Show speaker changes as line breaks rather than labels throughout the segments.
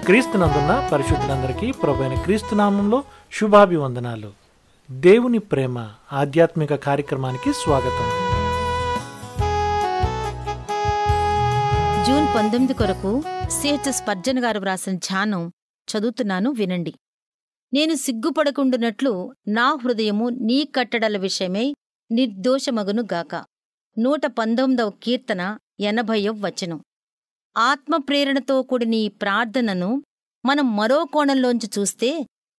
క్రీస్తునందున్న పరిశుద్ధులందరికీ ప్రభువైన క్రీస్తు నామంలో శుభాభివందనాలు. దేవుని ప్రేమ ఆధ్యాత్మిక కార్యక్రమానికి స్వాగతం.
జూన్ 19 కొరకు సిహెచ్ స్పర్జన్ గారు వ్రాసిన ధ్యానం చదువుతున్నాను, వినండి. నేను సిగ్గుపడకుండునట్లు నా హృదయము నీ కట్టడల విషయమై నిర్దోషమగును గాక. 119వ కీర్తన 80వ వచనం. ఆత్మప్రేరణతో కూడిన ఈ ప్రార్థనను మనం మరో కోణంలోంచి చూస్తే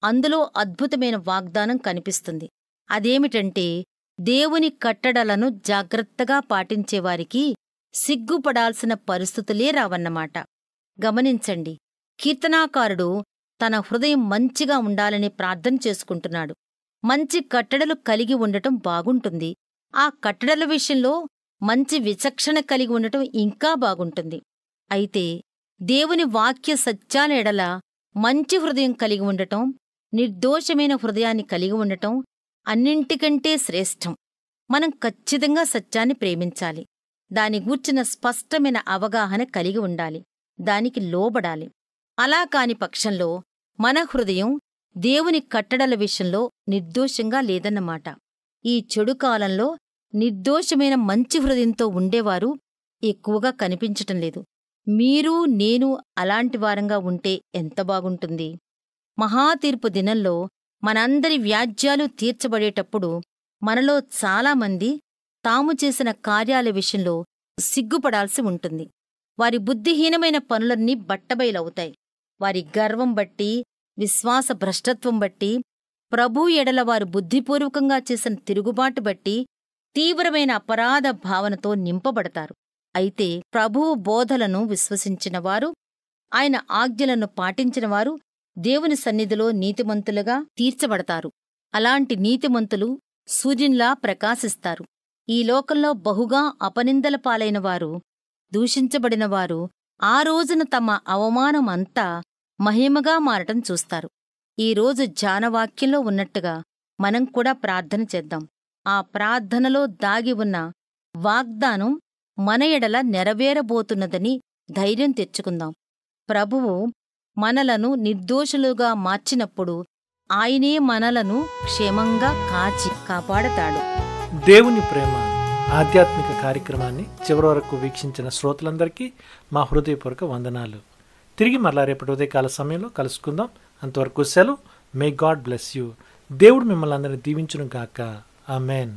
అందులో అద్భుతమైన వాగ్దానం కనిపిస్తుంది. అదేమిటంటే, దేవుని కట్టడలను జాగ్రత్తగా పాటించేవారికి సిగ్గుపడాల్సిన పరిస్థితులే రావన్నమాట. గమనించండి, కీర్తనాకారుడు తన హృదయం మంచిగా ఉండాలని ప్రార్థన చేసుకుంటున్నాడు. మంచి కట్టడలు కలిగి ఉండటం బాగుంటుంది. ఆ కట్టడల విషయంలో మంచి విచక్షణ కలిగి ఉండటం ఇంకా బాగుంటుంది. అయితే దేవుని వాక్య సత్యాల ఎడల మంచి హృదయం కలిగి ఉండటం, నిర్దోషమైన హృదయాన్ని కలిగి ఉండటం అన్నింటికంటే శ్రేష్టం. మనం ఖచ్చితంగా సత్యాన్ని ప్రేమించాలి. దాని గూర్చిన స్పష్టమైన అవగాహన కలిగి ఉండాలి. దానికి లోబడాలి. అలా కాని పక్షంలో మన హృదయం దేవుని కట్టడల విషయంలో నిర్దోషంగా లేదన్నమాట. ఈ చెడు కాలంలో నిర్దోషమైన మంచి హృదయంతో ఉండేవారు ఎక్కువగా కనిపించటం లేదు. మీరు నేను అలాంటి వారంగా ఉంటే ఎంత బాగుంటుంది. మహాతీర్పు దినంలో మనందరి వ్యాజ్యాలు తీర్చబడేటప్పుడు మనలో చాలామంది తాము చేసిన కార్యాల విషయంలో సిగ్గుపడాల్సి ఉంటుంది. వారి బుద్ధిహీనమైన పనులన్నీ బట్టబయలవుతాయి. వారి గర్వం బట్టి, విశ్వాస భ్రష్టత్వం బట్టి, ప్రభు ఎడల వారు బుద్ధిపూర్వకంగా చేసిన తిరుగుబాటు బట్టి తీవ్రమైన అపరాధ భావనతో నింపబడతారు. అయితే ప్రభువు బోధలను విశ్వసించినవారు, ఆయన ఆజ్ఞలను పాటించినవారు దేవుని సన్నిధిలో నీతిమంతులుగా తీర్చబడతారు. అలాంటి నీతిమంతులు సూర్యునిలా ప్రకాశిస్తారు. ఈ లోకంలో బహుగా అపనిందల పాలైనవారు, దూషించబడినవారు ఆ రోజున తమ అవమానమంతా మహిమగా మారటం చూస్తారు. ఈరోజు ధ్యానవాక్యంలో ఉన్నట్టుగా మనం కూడా ప్రార్థన చేద్దాం. ఆ ప్రార్థనలో దాగి ఉన్న వాగ్దానం మన ఎడల నెరవేరబోతున్నదని ధైర్యం తెచ్చుకుందాం. ప్రభువు మనలను నిర్దోషులుగా మార్చినప్పుడు ఆయనే మనలను క్షేమంగా కాపాడతాడు.
దేవుని ప్రేమ ఆధ్యాత్మిక కార్యక్రమాన్ని చివరి వరకు వీక్షించిన శ్రోతలందరికీ మా హృదయపూర్వక వందనాలు. తిరిగి మరలా రేపటి ఉదయకాల సమయంలో కలుసుకుందాం. అంతవరకు సెలవు. May God bless you. దేవుడు మిమ్మల్ని అందరినీ దీవించును గాక. ఆమెన్.